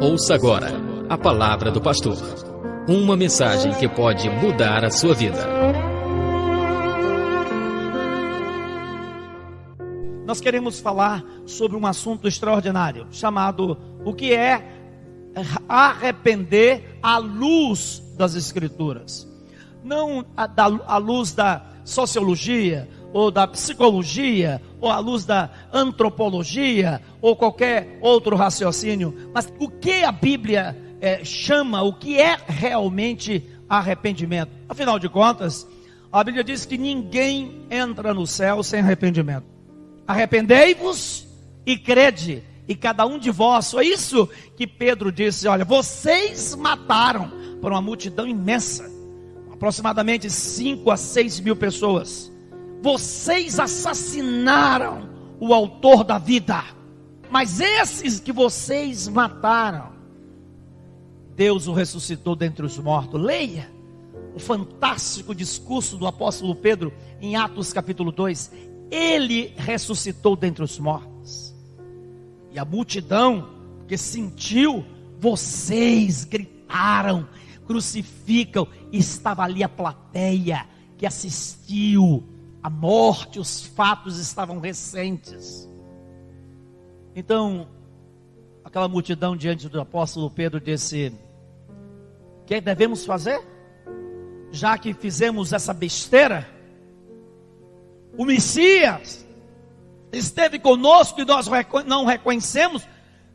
Ouça agora a palavra do pastor. Uma mensagem que pode mudar a sua vida. Nós queremos falar sobre um assunto extraordinário, chamado o que é arrepender à luz das Escrituras. Não à luz da sociologia, ou da psicologia, ou à luz da antropologia, ou qualquer outro raciocínio, mas o que a Bíblia chama, o que é realmente arrependimento. Afinal de contas, a Bíblia diz que ninguém entra no céu sem arrependimento. Arrependei-vos e crede, e cada um de vós. Foi isso que Pedro disse: olha, vocês mataram por uma multidão imensa, aproximadamente 5 a 6 mil pessoas. Vocês assassinaram o autor da vida, mas esses que vocês mataram, Deus o ressuscitou dentre os mortos. Leia o fantástico discurso do apóstolo Pedro em Atos capítulo 2. Ele ressuscitou dentre os mortos. E a multidão que sentiu, vocês gritaram, crucificam. E estava ali a plateia que assistiu a morte, os fatos estavam recentes. Então, aquela multidão diante do apóstolo Pedro disse: o que devemos fazer? Já que fizemos essa besteira, o Messias esteve conosco e nós não reconhecemos,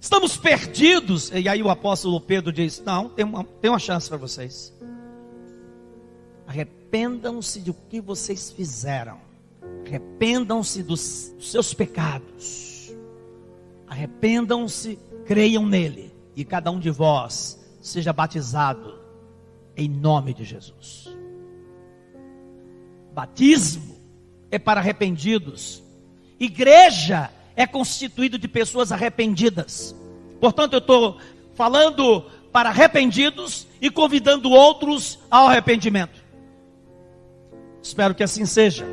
estamos perdidos. E aí o apóstolo Pedro diz: não, tem uma chance para vocês. Arrependam-se do que vocês fizeram. Arrependam-se dos seus pecados. Arrependam-se, creiam nele. E cada um de vós seja batizado em nome de Jesus. Batismo é para arrependidos. Igreja é constituído de pessoas arrependidas. Portanto, eu estou falando para arrependidos e convidando outros ao arrependimento. Espero que assim seja.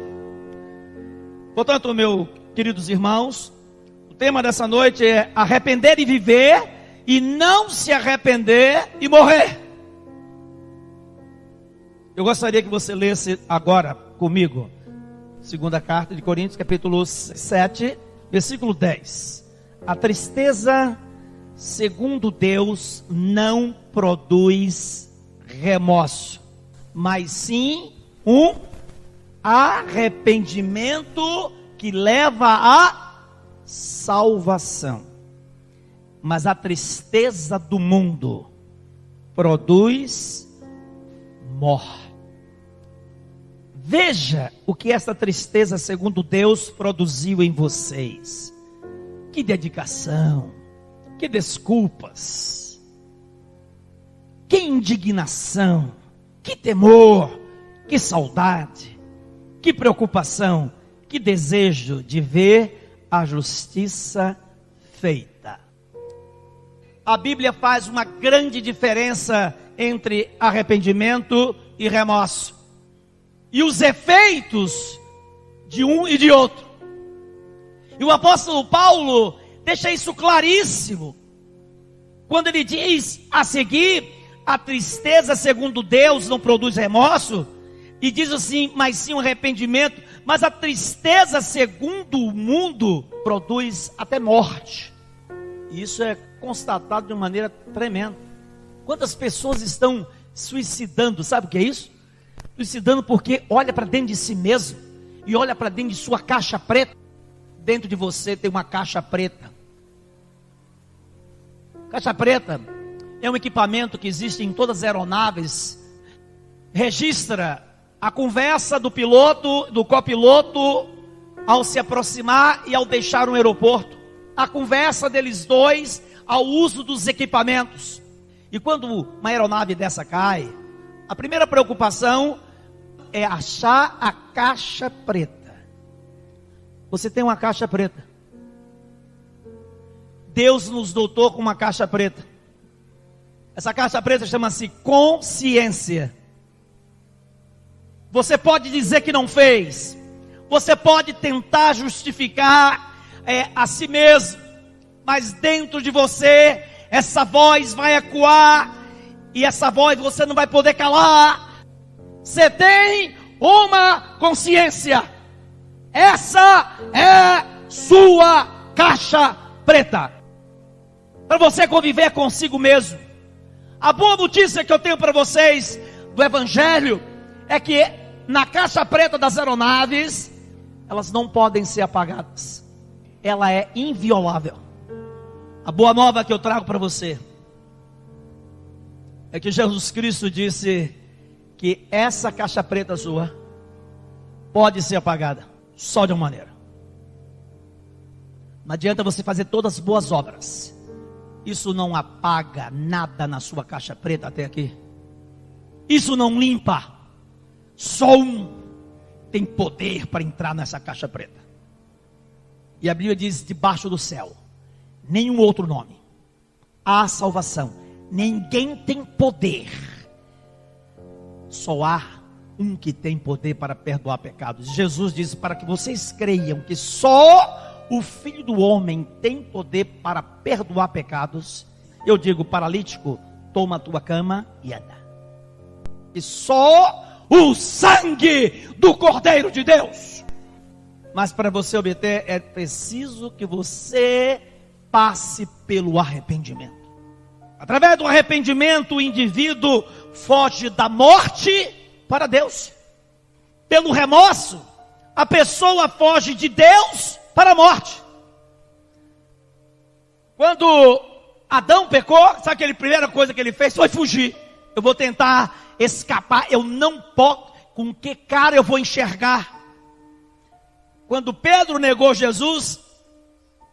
Portanto, meus queridos irmãos, o tema dessa noite é arrepender e viver, e não se arrepender e morrer. Eu gostaria que você lesse agora comigo, segunda carta de Coríntios, capítulo 7, versículo 10. A tristeza, segundo Deus, não produz remorso, mas sim um arrependimento que leva à salvação. Mas a tristeza do mundo produz morte. Veja o que essa tristeza, segundo Deus, produziu em vocês. Que dedicação, que desculpas, que indignação, que temor, que saudade, que preocupação, que desejo de ver a justiça feita. A Bíblia faz uma grande diferença entre arrependimento e remorso, e os efeitos de um e de outro. E o apóstolo Paulo deixa isso claríssimo, quando ele diz a seguir: a tristeza segundo Deus não produz remorso, e diz assim, mas sim um arrependimento. Mas a tristeza segundo o mundo produz até morte. E isso é constatado de uma maneira tremenda. Quantas pessoas estão suicidando? Sabe o que é isso? Suicidando porque olha para dentro de si mesmo e olha para dentro de sua caixa preta. Dentro de você tem uma caixa preta. Caixa preta é um equipamento que existe em todas as aeronaves. Registra a conversa do piloto, do copiloto, ao se aproximar e ao deixar um aeroporto. A conversa deles dois ao uso dos equipamentos. E quando uma aeronave dessa cai, a primeira preocupação é achar a caixa preta. Você tem uma caixa preta. Deus nos dotou com uma caixa preta. Essa caixa preta chama-se consciência. Você pode dizer que não fez. Você pode tentar justificar a si mesmo. Mas dentro de você essa voz vai ecoar, e essa voz você não vai poder calar. Você tem uma consciência. Essa é sua caixa preta, para você conviver consigo mesmo. A boa notícia que eu tenho para vocês do Evangelho é que na caixa preta das aeronaves, elas não podem ser apagadas. Ela é inviolável. A boa nova que eu trago para você é que Jesus Cristo disse que essa caixa preta sua pode ser apagada só de uma maneira. Não adianta você fazer todas as boas obras, isso não apaga nada na sua caixa preta até aqui. Isso não limpa. Só um tem poder para entrar nessa caixa preta. E a Bíblia diz: debaixo do céu nenhum outro nome há salvação. Ninguém tem poder. Só há um que tem poder para perdoar pecados. Jesus disse para que vocês creiam que só o Filho do Homem tem poder para perdoar pecados. Eu digo: paralítico, toma a tua cama e anda. E só o sangue do Cordeiro de Deus. Mas para você obter, é preciso que você passe pelo arrependimento. Através do arrependimento, o indivíduo foge da morte para Deus. Pelo remorso, a pessoa foge de Deus para a morte. Quando Adão pecou, sabe a primeira coisa que ele fez? Foi fugir. Eu vou tentar escapar, eu não posso. Com que cara eu vou enxergar? Quando Pedro negou Jesus,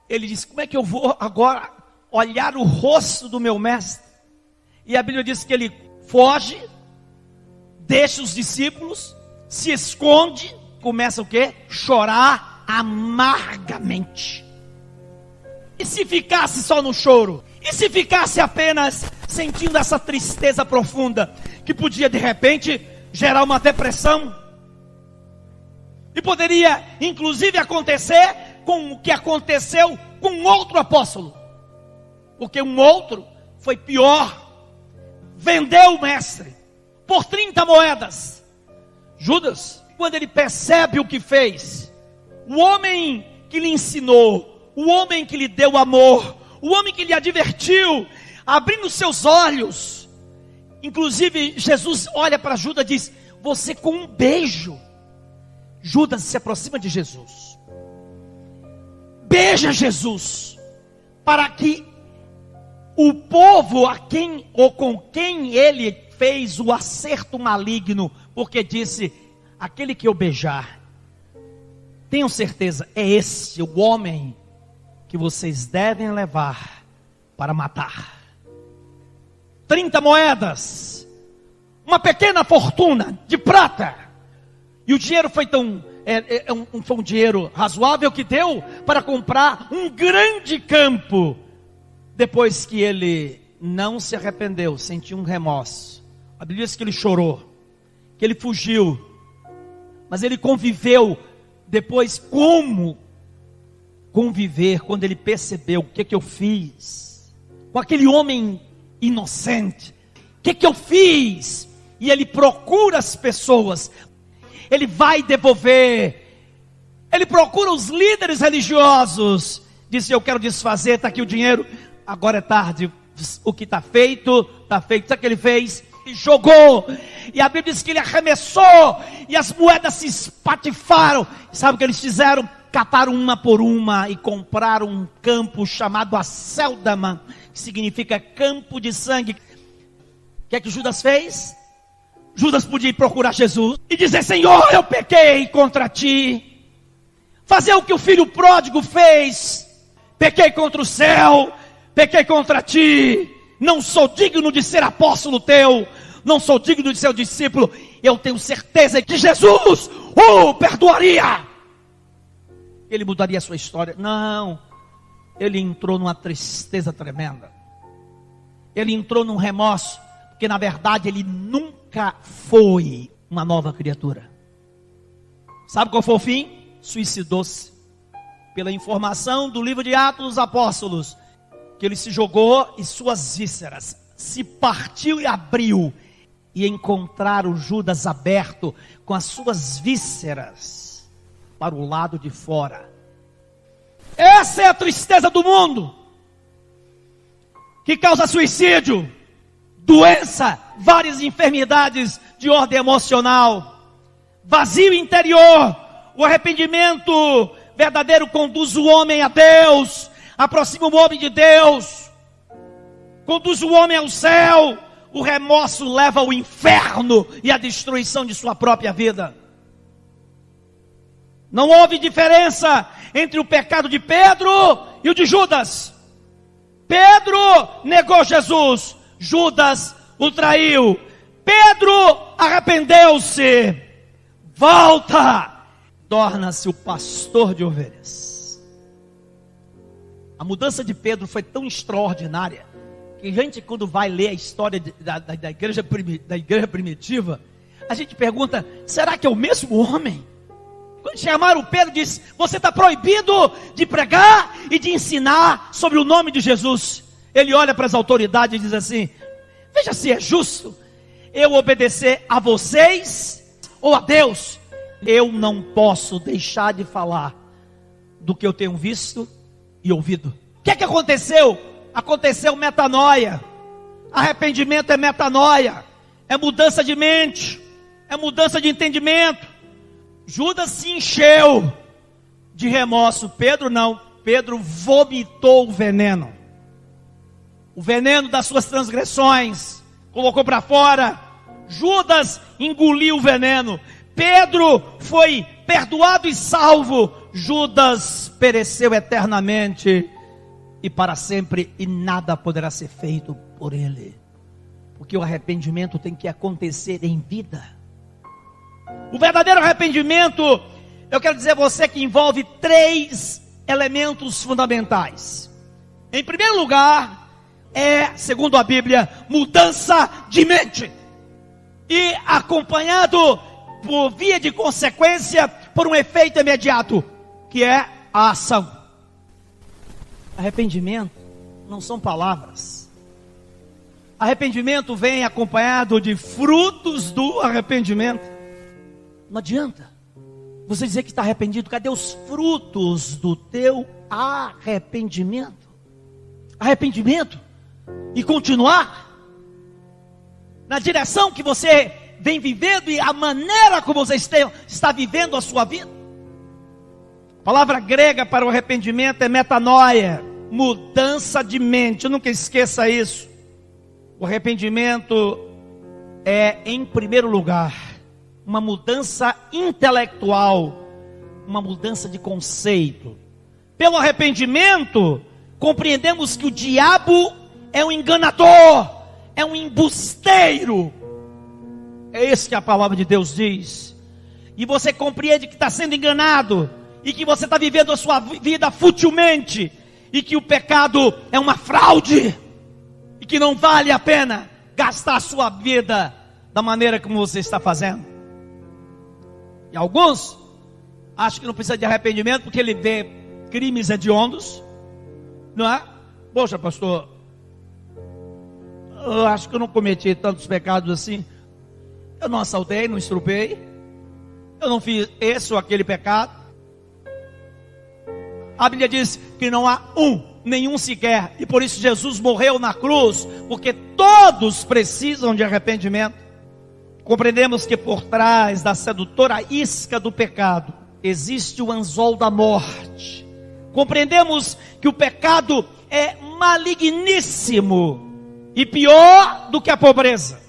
ele disse: como é que eu vou agora olhar o rosto do meu mestre? E a Bíblia diz que ele foge, deixa os discípulos, se esconde, começa o quê? Chorar amargamente. E se ficasse só no choro? E se ficasse apenas sentindo essa tristeza profunda, que podia de repente gerar uma depressão? E poderia inclusive acontecer com o que aconteceu com outro apóstolo, porque um outro foi pior, vendeu o mestre por 30 moedas. Judas, quando ele percebe o que fez, o homem que lhe ensinou, o homem que lhe deu amor, o homem que lhe advertiu, abrindo seus olhos, inclusive Jesus olha para Judas e diz: você com um beijo. Judas se aproxima de Jesus, beija Jesus, para que o povo a quem ou com quem ele fez o acerto maligno, porque disse: aquele que eu beijar, tenham certeza, é esse o homem que vocês devem levar para matar. 30 moedas, uma pequena fortuna de prata. E o dinheiro foi foi um dinheiro razoável que deu para comprar um grande campo. Depois que ele não se arrependeu, sentiu um remorso. A Bíblia diz que ele chorou, que ele fugiu, mas ele conviveu depois. Como conviver quando ele percebeu: o que eu fiz com aquele homem inocente? O que eu fiz? E ele procura as pessoas, ele vai devolver, ele procura os líderes religiosos, disse: eu quero desfazer, está aqui o dinheiro, agora é tarde, o que está feito, está feito. Sabe o que ele fez? Ele jogou, e a Bíblia diz que ele arremessou, e as moedas se espatifaram. Sabe o que eles fizeram? Cataram uma por uma e compraram um campo chamado Acéldama, que significa campo de sangue. O que é que Judas fez? Judas podia ir procurar Jesus e dizer: Senhor, eu pequei contra ti. Fazer o que o filho pródigo fez: pequei contra o céu, pequei contra ti, não sou digno de ser apóstolo teu, não sou digno de ser o discípulo. Eu tenho certeza que Jesus o perdoaria, ele mudaria a sua história. Não, ele entrou numa tristeza tremenda, ele entrou num remorso, porque na verdade ele nunca foi uma nova criatura. Sabe qual foi o fim? Suicidou-se. Pela informação do livro de Atos dos Apóstolos, que ele se jogou e suas vísceras se partiu e abriu, e encontraram Judas aberto com as suas vísceras para o lado de fora. Essa é a tristeza do mundo, que causa suicídio, doença, várias enfermidades de ordem emocional, vazio interior. O arrependimento verdadeiro conduz o homem a Deus, aproxima o homem de Deus, conduz o homem ao céu. O remorso leva ao inferno e à destruição de sua própria vida. Não houve diferença entre o pecado de Pedro e o de Judas. Pedro negou Jesus, Judas o traiu. Pedro arrependeu-se, volta, torna-se o pastor de ovelhas. A mudança de Pedro foi tão extraordinária, que a gente, quando vai ler a história da igreja primitiva, a gente pergunta, será que é o mesmo homem? Quando chamaram Pedro, disse, você está proibido de pregar e de ensinar sobre o nome de Jesus. Ele olha para as autoridades e diz assim, veja se é justo eu obedecer a vocês ou a Deus. Eu não posso deixar de falar do que eu tenho visto e ouvido. O que é que aconteceu? Aconteceu metanoia. Arrependimento é metanoia, é mudança de mente, é mudança de entendimento. Judas se encheu de remorso, Pedro não. Pedro vomitou o veneno das suas transgressões, colocou para fora. Judas engoliu o veneno. Pedro foi perdoado e salvo. Judas pereceu eternamente e para sempre, e nada poderá ser feito por ele, porque o arrependimento tem que acontecer em vida. O verdadeiro arrependimento, eu quero dizer a você que envolve 3 elementos fundamentais. Em primeiro lugar, segundo a Bíblia, mudança de mente, e acompanhado por via de consequência, por um efeito imediato, que é a ação. Arrependimento não são palavras. Arrependimento vem acompanhado de frutos do arrependimento. Não adianta você dizer que está arrependido. Cadê os frutos do teu arrependimento? Arrependimento e continuar na direção que você vem vivendo e a maneira como você está vivendo a sua vida. A palavra grega para o arrependimento é metanoia, mudança de mente. Nunca esqueça isso. O arrependimento é, em primeiro lugar, uma mudança intelectual, uma mudança de conceito. Pelo arrependimento, compreendemos que o diabo é um enganador, é um embusteiro. É isso que a palavra de Deus diz. E você compreende que está sendo enganado, e que você está vivendo a sua vida futilmente, e que o pecado é uma fraude, e que não vale a pena gastar a sua vida da maneira como você está fazendo. E alguns acham que não precisa de arrependimento porque ele vê crimes hediondos, não é? Poxa, pastor, eu acho que eu não cometi tantos pecados assim. Eu não assaltei, não estrupei, eu não fiz esse ou aquele pecado. A Bíblia diz que não há nenhum sequer, e por isso Jesus morreu na cruz, porque todos precisam de arrependimento. Compreendemos que por trás da sedutora isca do pecado existe o anzol da morte. Compreendemos que o pecado é maligníssimo e pior do que a pobreza,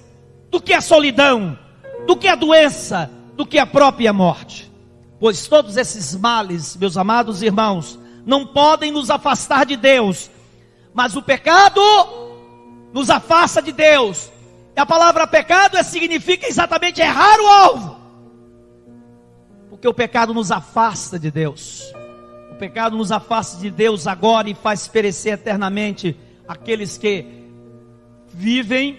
do que a solidão, do que a doença, do que a própria morte. Pois todos esses males, meus amados irmãos, não podem nos afastar de Deus, mas o pecado nos afasta de Deus. E a palavra pecado significa exatamente errar o alvo, porque o pecado nos afasta de Deus. O pecado nos afasta de Deus agora e faz perecer eternamente aqueles que vivem,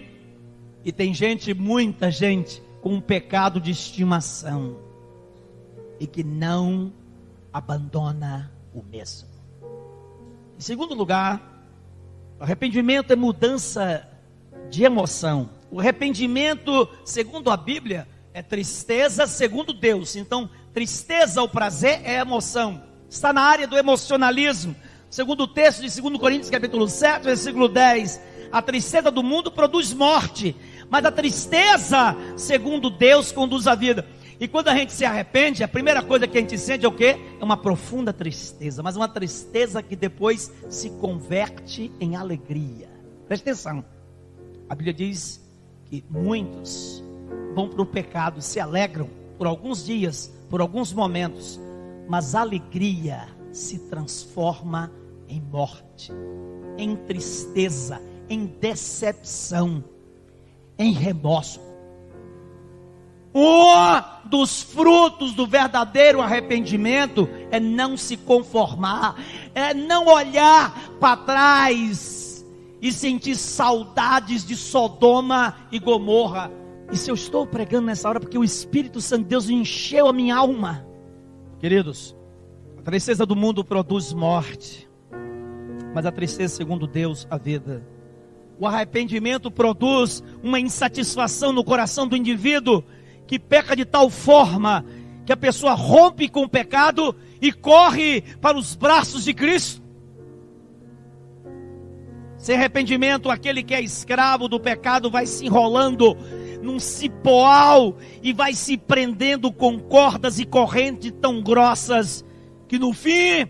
e tem gente, muita gente, com um pecado de estimação, e que não abandona o mesmo. Em segundo lugar, O arrependimento é mudança de emoção. O arrependimento, segundo a Bíblia, é tristeza segundo Deus. Então, tristeza ou prazer é emoção. Está na área do emocionalismo. Segundo o texto de 2 Coríntios capítulo 7, versículo 10. A tristeza do mundo produz morte, mas a tristeza, segundo Deus, conduz à vida. E quando a gente se arrepende, a primeira coisa que a gente sente é o quê? É uma profunda tristeza, mas uma tristeza que depois se converte em alegria. Presta atenção. A Bíblia diz que muitos vão para o pecado, se alegram por alguns dias, por alguns momentos, mas a alegria se transforma em morte, em tristeza, em decepção, em remorso. Um dos frutos do verdadeiro arrependimento é não se conformar, é não olhar para trás e sentir saudades de Sodoma e Gomorra. E se eu estou pregando nessa hora, porque o Espírito Santo de Deus encheu a minha alma. Queridos, a tristeza do mundo produz morte, mas a tristeza segundo Deus, a vida. O arrependimento produz uma insatisfação no coração do indivíduo, que peca de tal forma, que a pessoa rompe com o pecado e corre para os braços de Cristo. Sem arrependimento, aquele que é escravo do pecado vai se enrolando num cipoal e vai se prendendo com cordas e correntes tão grossas, que no fim,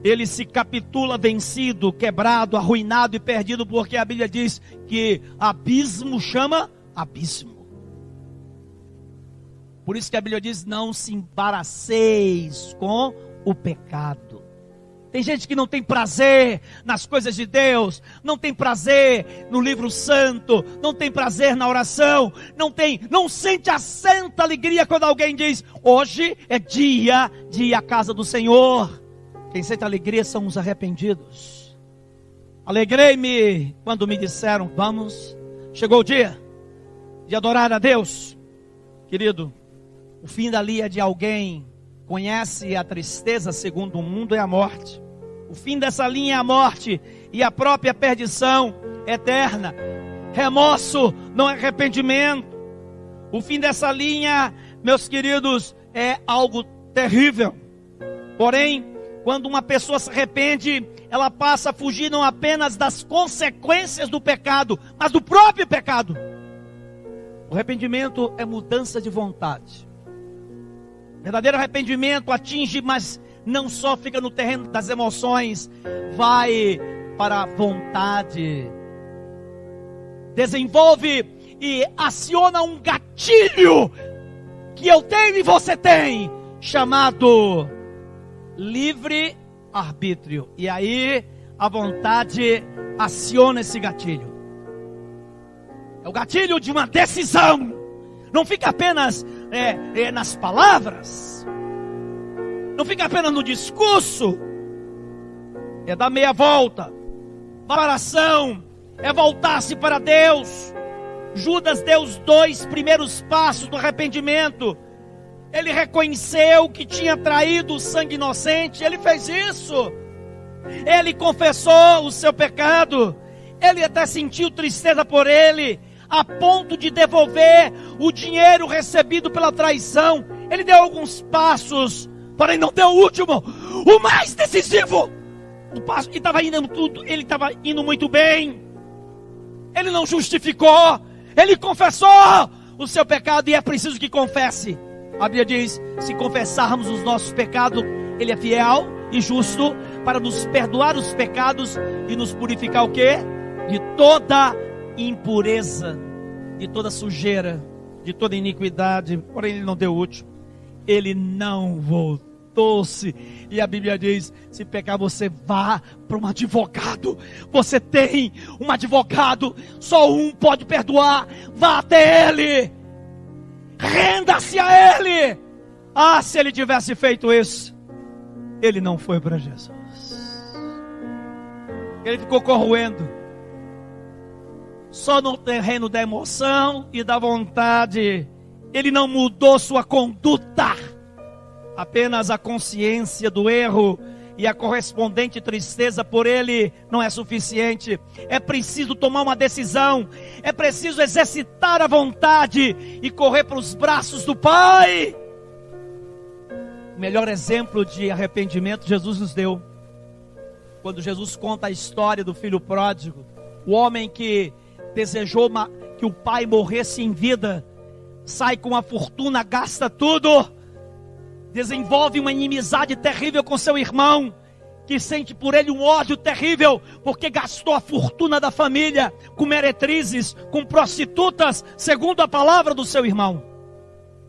ele se capitula vencido, quebrado, arruinado e perdido, porque a Bíblia diz que abismo chama abismo. Por isso que a Bíblia diz, não se embaraceis com o pecado. Tem gente que não tem prazer nas coisas de Deus, não tem prazer no livro santo, não tem prazer na oração, não sente a santa alegria quando alguém diz, hoje é dia de ir à casa do Senhor. Quem sente alegria são os arrependidos. Alegrei-me quando me disseram, vamos, chegou o dia de adorar a Deus. Querido, o fim da linha de alguém conhece a tristeza segundo o mundo é a morte. O fim dessa linha é a morte e a própria perdição eterna. Remorso não é arrependimento. O fim dessa linha, meus queridos, é algo terrível. Porém, quando uma pessoa se arrepende, ela passa a fugir não apenas das consequências do pecado, mas do próprio pecado. O arrependimento é mudança de vontade. Verdadeiro arrependimento atinge, mas não só fica no terreno das emoções, vai para a vontade. Desenvolve e aciona um gatilho que eu tenho e você tem, chamado livre-arbítrio. E aí a vontade aciona esse gatilho. É o gatilho de uma decisão. Não fica apenas nas palavras, não fica apenas no discurso, é dar meia volta, oração, é voltar-se para Deus. Judas deu os 2 primeiros passos do arrependimento. Ele reconheceu que tinha traído o sangue inocente, ele fez isso, ele confessou o seu pecado, ele até sentiu tristeza por ele, a ponto de devolver o dinheiro recebido pela traição. Ele deu alguns passos, porém não deu o último, o mais decisivo. O passo que estava indo tudo, ele estava indo muito bem. Ele não justificou, ele confessou o seu pecado, e é preciso que confesse. A Bíblia diz, se confessarmos os nossos pecados, ele é fiel e justo para nos perdoar os pecados e nos purificar o quê? De toda impureza, de toda sujeira, de toda iniquidade. Porém ele não deu o último, ele não voltou-se. E a Bíblia diz, se pecar você vá para um advogado. Você tem um advogado, só um pode perdoar. Vá até ele, renda-se a ele. Ah, se ele tivesse feito isso, ele não foi para Jesus, ele ficou corroendo só no terreno da emoção e da vontade. Ele não mudou sua conduta, apenas a consciência do erro e a correspondente tristeza por ele não é suficiente. É preciso tomar uma decisão, é preciso exercitar a vontade e correr para os braços do Pai. O melhor exemplo de arrependimento Jesus nos deu quando Jesus conta a história do filho pródigo, o homem que desejou que o pai morresse em vida, sai com a fortuna, gasta tudo, desenvolve uma inimizade terrível com seu irmão, que sente por ele um ódio terrível, porque gastou a fortuna da família com meretrizes, com prostitutas, segundo a palavra do seu irmão.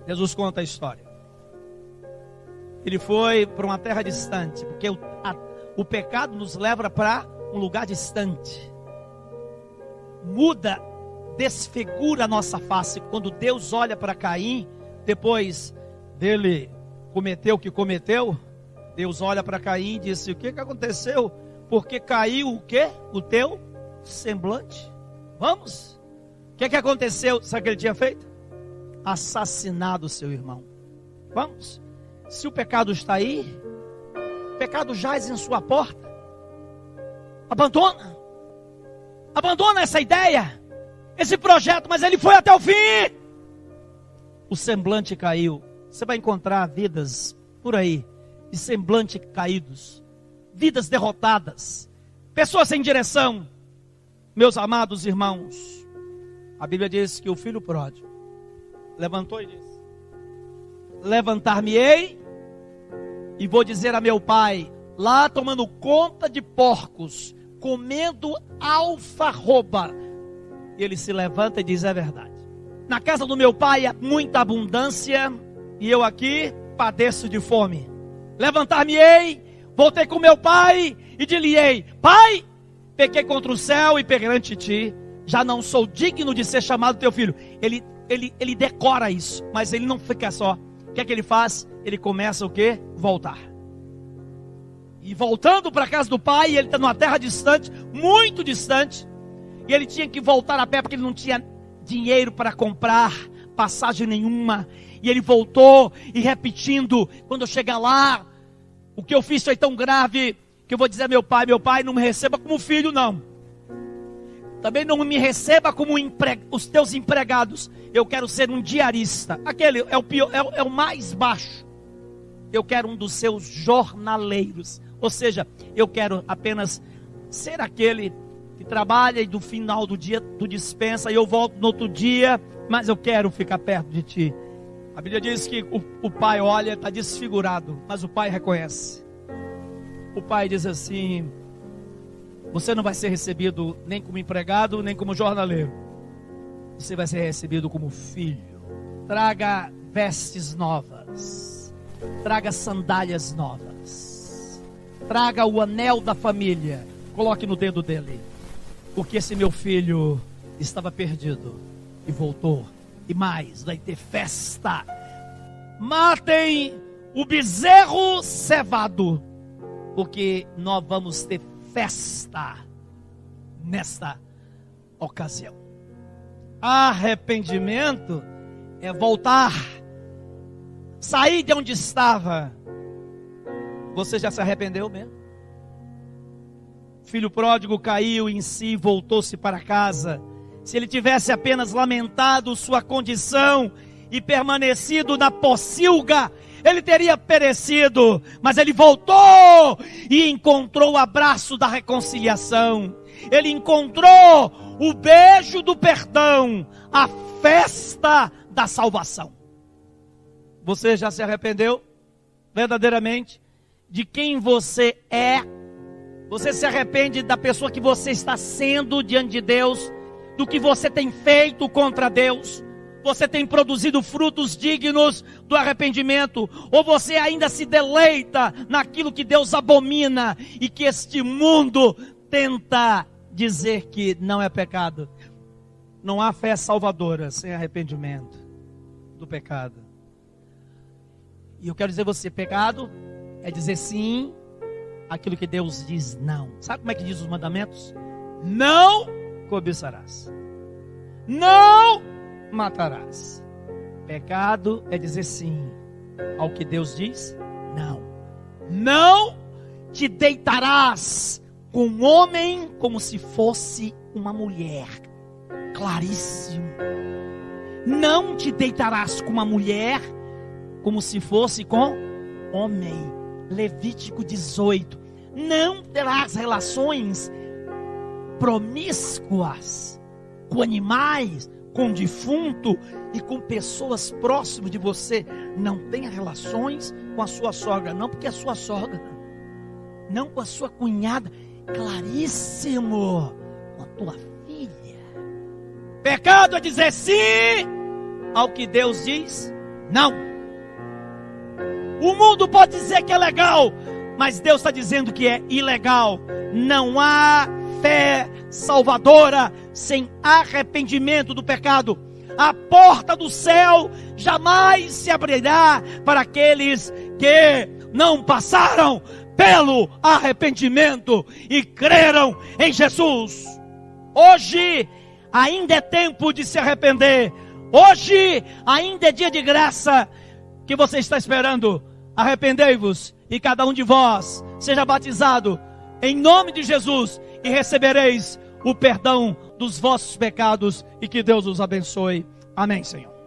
Jesus conta a história. Ele foi para uma terra distante, porque o pecado nos leva para um lugar distante. Muda, desfigura a nossa face. Quando Deus olha para Caim, depois dele cometer o que cometeu, Deus olha para Caim e disse: o que aconteceu? Porque caiu o quê? O teu semblante. Vamos? O que aconteceu? Sabe o que ele tinha feito? Assassinado o seu irmão. Vamos? Se o pecado está aí, o pecado jaz em sua porta. Abandona essa ideia, esse projeto, mas ele foi até o fim. O semblante caiu. Você vai encontrar vidas por aí de semblante caídos, vidas derrotadas, pessoas sem direção. Meus amados irmãos, a Bíblia diz que o filho pródigo levantou e disse: levantar-me-ei e vou dizer a meu pai, lá tomando conta de porcos, comendo alfarroba. E ele se levanta e diz: é verdade, na casa do meu pai há muita abundância, e eu aqui padeço de fome. Levantar-me-ei, voltei com meu pai, e dir-lhe-ei: pai, pequei contra o céu e perante ti, já não sou digno de ser chamado teu filho. Ele decora isso, mas ele não fica só. O que é que ele faz? Ele começa o quê? Voltar. E voltando para a casa do pai, ele está numa terra distante, muito distante, e ele tinha que voltar a pé, porque ele não tinha dinheiro para comprar passagem nenhuma. E ele voltou, e repetindo: quando eu chegar lá, o que eu fiz foi tão grave, que eu vou dizer a meu pai: não me receba como filho, não. Também não me receba como os teus empregados. Eu quero ser um diarista. Aquele é o pior, é o mais baixo. Eu quero um dos seus jornaleiros. Ou seja, eu quero apenas ser aquele que trabalha e do final do dia tu dispensa e eu volto no outro dia, mas eu quero ficar perto de ti. A Bíblia diz que o pai olha, está desfigurado, mas o pai reconhece. O pai diz assim: você não vai ser recebido nem como empregado, nem como jornaleiro. Você vai ser recebido como filho. Traga vestes novas, traga sandálias novas, traga o anel da família, coloque no dedo dele, porque esse meu filho estava perdido e voltou. E mais, vai ter festa. Matem o bezerro cevado, porque nós vamos ter festa nesta ocasião. Arrependimento é voltar, sair de onde estava. Você já se arrependeu mesmo? Filho pródigo caiu em si, voltou-se para casa. Se ele tivesse apenas lamentado sua condição e permanecido na pocilga, ele teria perecido. Mas ele voltou e encontrou o abraço da reconciliação. Ele encontrou o beijo do perdão, a festa da salvação. Você já se arrependeu verdadeiramente de quem você é? Você se arrepende da pessoa que você está sendo diante de Deus, do que você tem feito contra Deus? Você tem produzido frutos dignos do arrependimento? Ou você ainda se deleita naquilo que Deus abomina e que este mundo tenta dizer que não é pecado? Não há fé salvadora sem arrependimento do pecado. E eu quero dizer a você, pecado é dizer sim àquilo que Deus diz não. Sabe como é que diz os mandamentos? Não cobiçarás, não matarás. Pecado é dizer sim ao que Deus diz não. Não te deitarás com um homem como se fosse uma mulher. Claríssimo. Não te deitarás com uma mulher como se fosse com homem. Levítico 18. Não terás relações promíscuas com animais, com defunto e com pessoas próximas de você. Não tenha relações com a sua sogra, não porque é sua sogra, não com a sua cunhada. Claríssimo. Com a tua filha. Pecado é dizer sim ao que Deus diz não. O mundo pode dizer que é legal, mas Deus está dizendo que é ilegal. Não há fé salvadora sem arrependimento do pecado. A porta do céu jamais se abrirá para aqueles que não passaram pelo arrependimento e creram em Jesus. Hoje ainda é tempo de se arrepender. Hoje ainda é dia de graça. Que você está esperando? Arrependei-vos e cada um de vós seja batizado em nome de Jesus e recebereis o perdão dos vossos pecados, e que Deus os abençoe. Amém, Senhor.